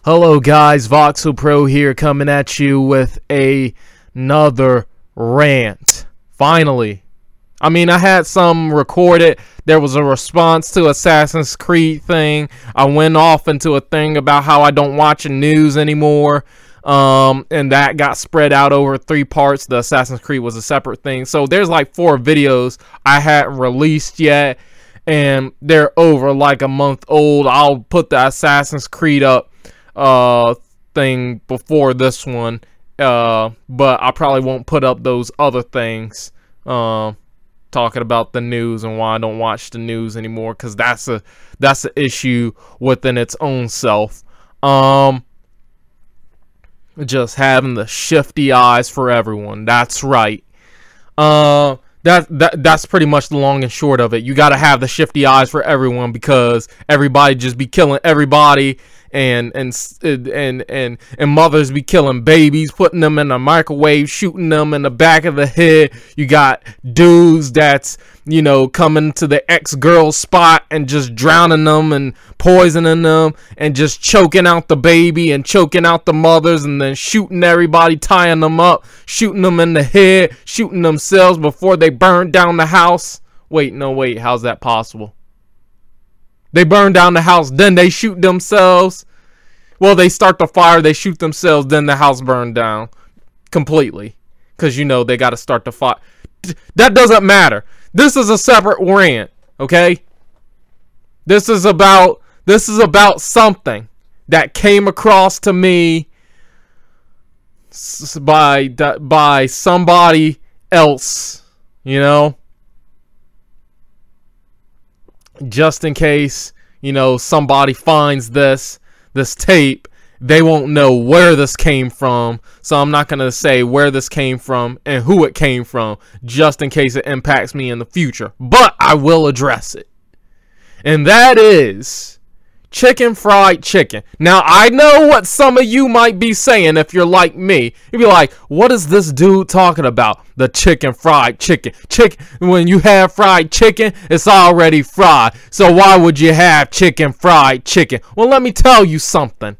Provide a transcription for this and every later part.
Hello guys, Voxel Pro here coming at you with another rant. Finally. I mean, I had some recorded. There was a response to Assassin's Creed thing. I went off into a thing about how I don't watch the news anymore. And that got spread out over 3 parts. The Assassin's Creed was a separate thing. So there's like 4 videos I hadn't released yet. And they're over like a month old. I'll put the Assassin's Creed up thing before this one, but I probably won't put up those other things talking about the news and why I don't watch the news anymore, because that's a issue within its own self. Just having the shifty eyes for everyone. That's right. That's pretty much the long and short of it. You gotta have the shifty eyes for everyone, because everybody just be killing everybody, and mothers be killing babies, putting them in a microwave, shooting them in the back of the head. You got dudes that's, you know, coming to the ex-girl spot and just drowning them and poisoning them and just choking out the baby and choking out the mothers, and then shooting everybody, tying them up, shooting them in the head, shooting themselves before they burn down the house. Wait, how's that possible? They burn down the house, then they shoot themselves. Well, they start the fire, they shoot themselves, then the house burned down completely. Because, you know, they got to start the fire. That doesn't matter. This is a separate rant, okay? This is about something that came across to me by somebody else, you know? Just in case, you know, somebody finds this tape, they won't know where this came from. So I'm not going to say where this came from and who it came from, just in case it impacts me in the future. But I will address it. And that is chicken fried chicken. Now, I know what some of you might be saying if you're like me. You'd be like, what is this dude talking about? The chicken fried chicken. When you have fried chicken, it's already fried. So why would you have chicken fried chicken? Well, let me tell you something.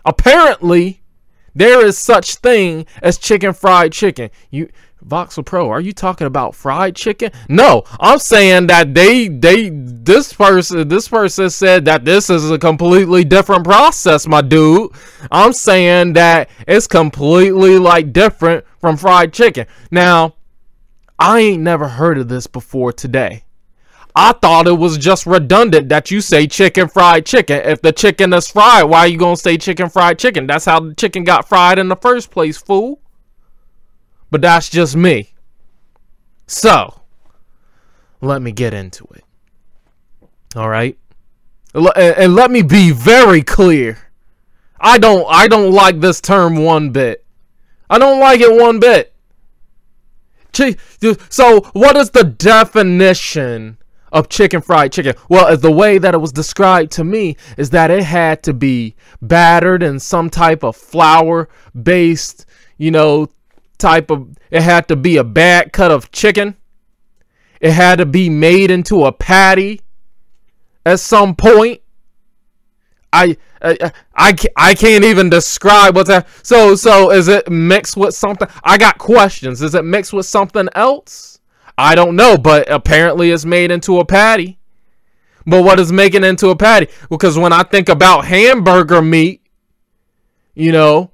Apparently, there is such thing as chicken fried chicken. Voxel Pro, are you talking about fried chicken? No, I'm saying that this person said that this is a completely different process, my dude. I'm saying that it's completely like different from fried chicken. Now, I ain't never heard of this before today. I thought it was just redundant that you say chicken fried chicken. If the chicken is fried, why are you gonna say chicken fried chicken? That's how the chicken got fried in the first place, fool. But that's just me. So, let me get into it. Alright? And let me be very clear. I don't like this term one bit. I don't like it one bit. So, what is the definition of chicken fried chicken? Well, the way that it was described to me is that it had to be battered in some type of flour-based, you know, it had to be a bad cut of chicken. It had to be made into a patty at some point. I can't even describe what's that. So is it mixed with something? I got questions. Is it mixed with something else? I don't know, but apparently it's made into a patty. But what is making it into a patty? Because when I think about hamburger meat, you know,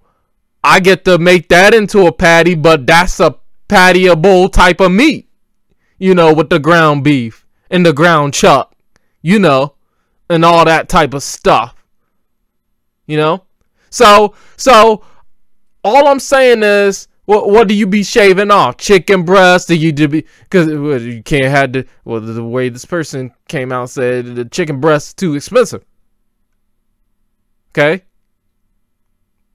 I get to make that into a patty, but that's a pattyable type of meat, you know, with the ground beef and the ground chuck, you know, and all that type of stuff, you know. So all I'm saying is, what do you be shaving off? Chicken breast? Because you can't have the way this person came out and said the chicken breast is too expensive. Okay.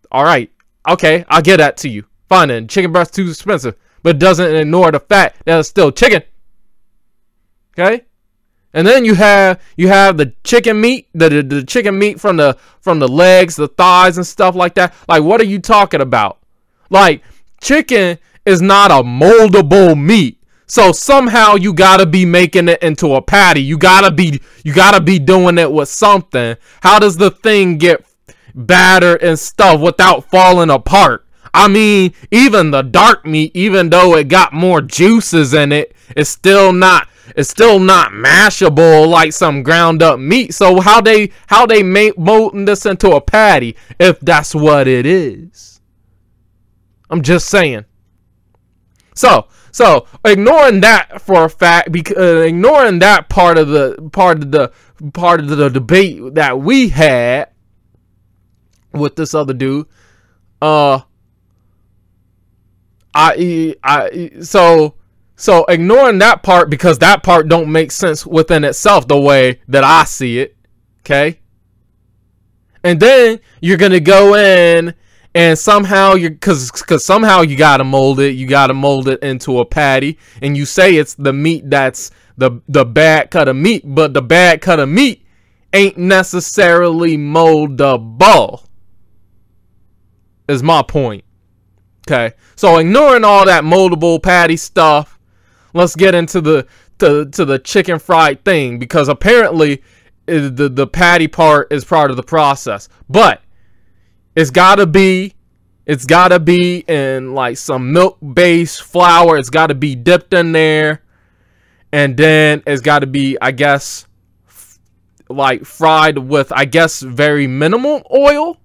All right. Okay, I'll get that to you. Fine then, chicken breast too expensive, but it doesn't ignore the fact that it's still chicken. Okay, and then you have the chicken meat, the chicken meat from the legs, the thighs, and stuff like that. Like, what are you talking about? Like, chicken is not a moldable meat. So somehow you gotta be making it into a patty. You gotta be doing it with something. How does the thing get battered and stuff without falling apart? I mean, even the dark meat, even though it got more juices in it, it's still not mashable like some ground up meat. So how they molding this into a patty if that's what it is? I'm just saying. So ignoring that for a fact, because ignoring that part of the debate that we had with this other dude, so ignoring that part, because that part don't make sense within itself the way that I see it, okay? And then you're gonna go in and somehow because somehow you gotta mold it into a patty, and you say it's the meat that's the bad cut of meat, but the bad cut of meat ain't necessarily moldable, is my point. Okay, so ignoring all that moldable patty stuff, let's get into the chicken fried thing, because apparently the patty part is part of the process, but it's gotta be in like some milk-based flour. It's gotta be dipped in there, and then it's gotta be, I guess, like fried with, I guess, very minimal oil,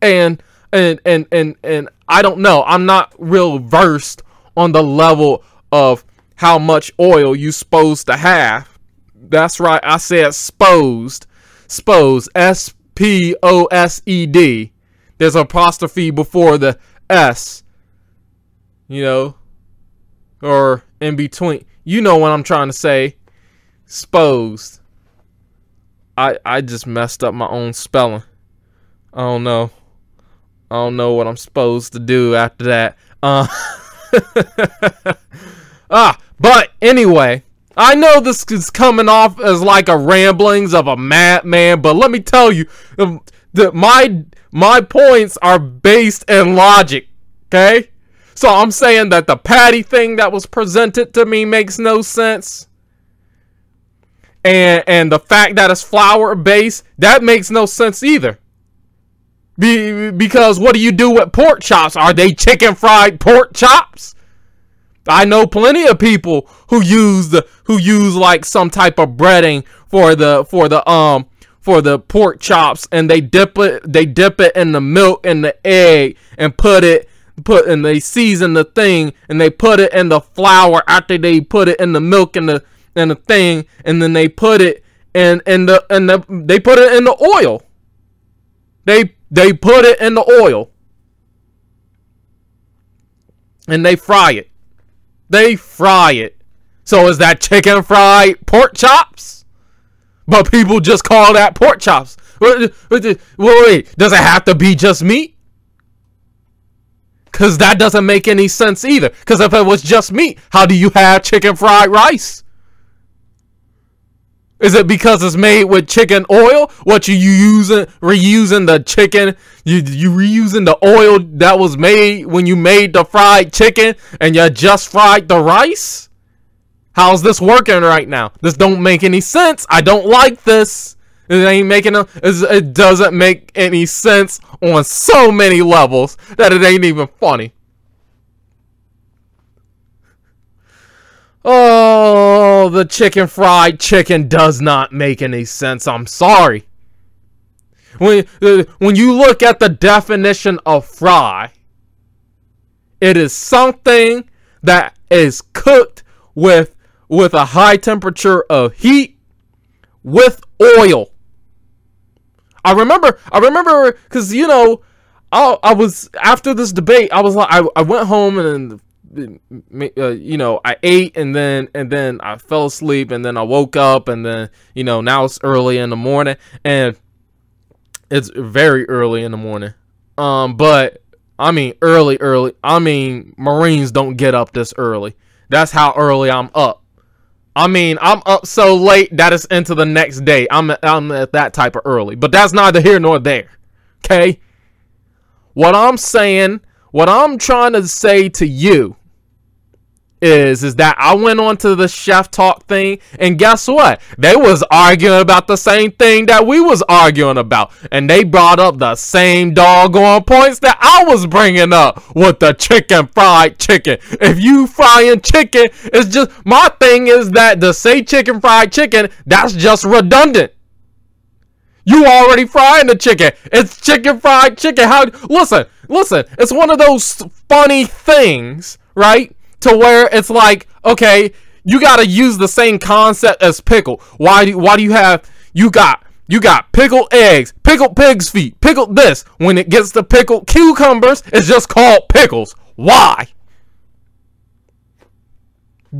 and I don't know. I'm not real versed on the level of how much oil you supposed to have. That's right, I said supposed. S-P-O-S-E-D. There's an apostrophe before the S, you know, or in between. You know what I'm trying to say. Supposed. I just messed up my own spelling. I don't know what I'm supposed to do after that. But anyway, I know this is coming off as like a ramblings of a madman, but let me tell you, my points are based in logic, okay? So I'm saying that the patty thing that was presented to me makes no sense. And the fact that it's flour based, that makes no sense either. Because what do you do with pork chops? Are they chicken fried pork chops? I know plenty of people who use like some type of breading for the pork chops, and they dip it in the milk and the egg and and they season the thing, and they put it in the flour after they put it in the milk and the thing, and then they put it they put it in the oil. They put it in the oil and they fry it. So is that chicken fried pork chops? But people just call that pork chops. Wait, does it have to be just meat? Because that doesn't make any sense either. Because if it was just meat, how do you have chicken fried rice? Is it because it's made with chicken oil? What you reusing the chicken? You reusing the oil that was made when you made the fried chicken, and you just fried the rice? How's this working right now? This don't make any sense. I don't like this. It doesn't make any sense on so many levels that it ain't even funny. Oh, the chicken fried chicken does not make any sense. I'm sorry. When you look at the definition of fry, it is something that is cooked with a high temperature of heat with oil. I remember because, you know, I was, after this debate, I was like, I went home and you know, I ate, and then I fell asleep, and then I woke up, and then, you know, now it's early in the morning, and it's very early in the morning. But I mean early. I mean, Marines don't get up this early. That's how early I'm up. I mean, I'm up so late that it's into the next day. I'm at that type of early, but that's neither here nor there. Okay? What I'm saying, what I'm trying to say to you is that I went on to the Chef Talk thing, and guess what? They was arguing about the same thing that we was arguing about, and they brought up the same doggone points that I was bringing up with the fried chicken. If you frying chicken, it's just, my thing is that to say fried chicken, that's just redundant. You already frying the chicken. It's fried chicken. Listen, it's one of those funny things, right? To where it's like, okay, you gotta use the same concept as pickle. Why do you have, you got pickled eggs, pickled pig's feet, pickled this. When it gets to pickled cucumbers, it's just called pickles. Why?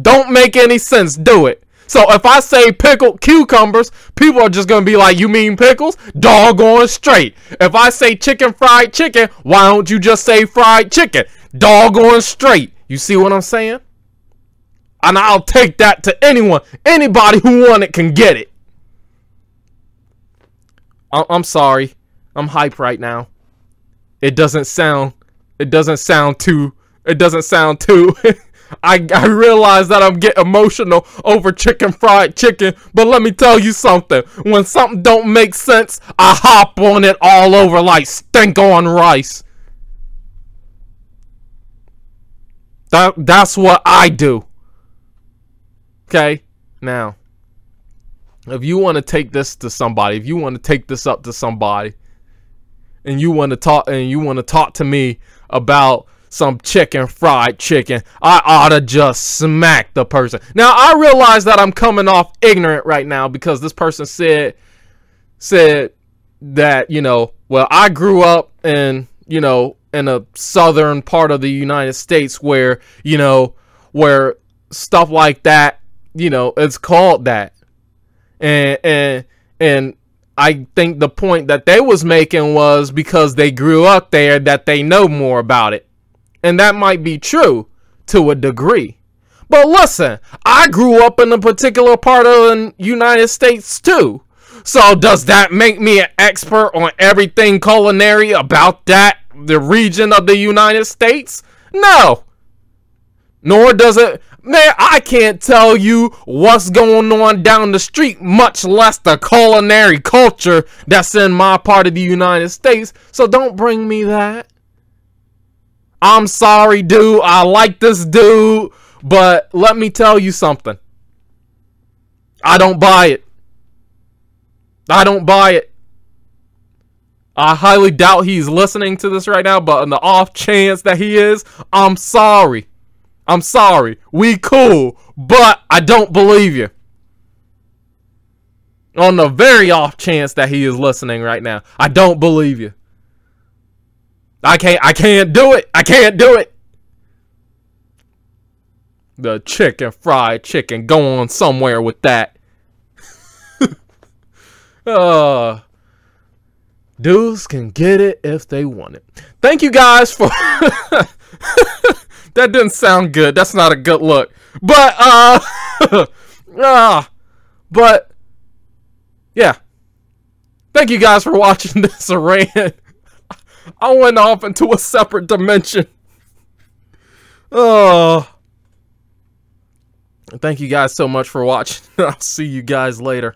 Don't make any sense, do it. So if I say pickled cucumbers, people are just gonna be like, you mean pickles? Doggone straight. If I say fried chicken, why don't you just say fried chicken? Doggone straight. You see what I'm saying? And I'll take that to anyone. Anybody who want it can get it. I'm sorry. I'm hyped right now. It doesn't sound too I realize that I'm getting emotional over fried chicken, but let me tell you something. When something don't make sense, I hop on it all over like stink on rice. That's what I do. Okay? Now, if you want to take this to somebody, if you want to take this up to somebody, and you want to talk to me about some fried chicken, I ought to just smack the person. Now, I realize that I'm coming off ignorant right now because this person said that, you know, well, I grew up in, you know, in a southern part of the United States where, you know, where stuff like that, you know, it's called that. And I think the point that they was making was because they grew up there that they know more about it. And that might be true to a degree. But listen, I grew up in a particular part of the United States too. So does that make me an expert on everything culinary about the region of the United States? No. Nor does it. Man, I can't tell you what's going on down the street, much less the culinary culture that's in my part of the United States. So don't bring me that. I'm sorry, dude. I like this dude, but let me tell you something. I don't buy it. I don't buy it. I highly doubt he's listening to this right now, but on the off chance that he is, I'm sorry. I'm sorry. We cool, but I don't believe you. On the very off chance that he is listening right now, I don't believe you. I can't do it. I can't do it. The fried chicken, go on somewhere with that. Dudes can get it if they want it. Thank you guys for that didn't sound good. That's not a good look. But but yeah. Thank you guys for watching this rant. I went off into a separate dimension. Thank you guys so much for watching. I'll see you guys later.